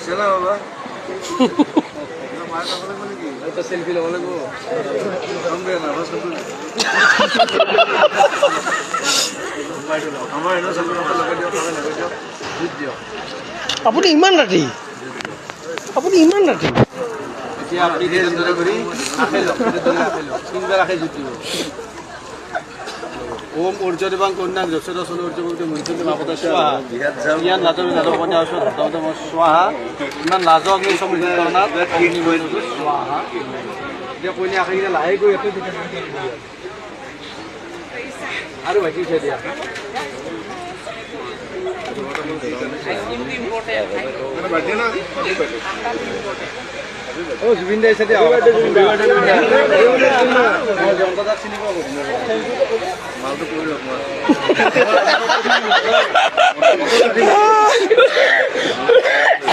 চেলা বাবা এটা সেলফি লব লাগিব আমাৰ এনে চব লগাই দিয়ক আপুনি ইমান ৰাতি এতিয়া আপুনি ধৰে কৰি তিনিবাৰ ৰাখে জুতিব ओम ऊर्जदेवां कन्यां जक्षरसन ऊर्जवती मुंचन्ति मापदा स्वाहा इयान लाजवि लाजव कन्या अस्व धर्तवतम स्वाहा इमान लाजव अग्नि समुद्रनाथ अग्नि बयनसु स्वाहा जे कन्या आखिने लाहे गय एते आरो बाकी छै दिया মানে বাজে না ও জুবিন দাই সাথে জনতা চিনি পাব মালটো কৰি লওক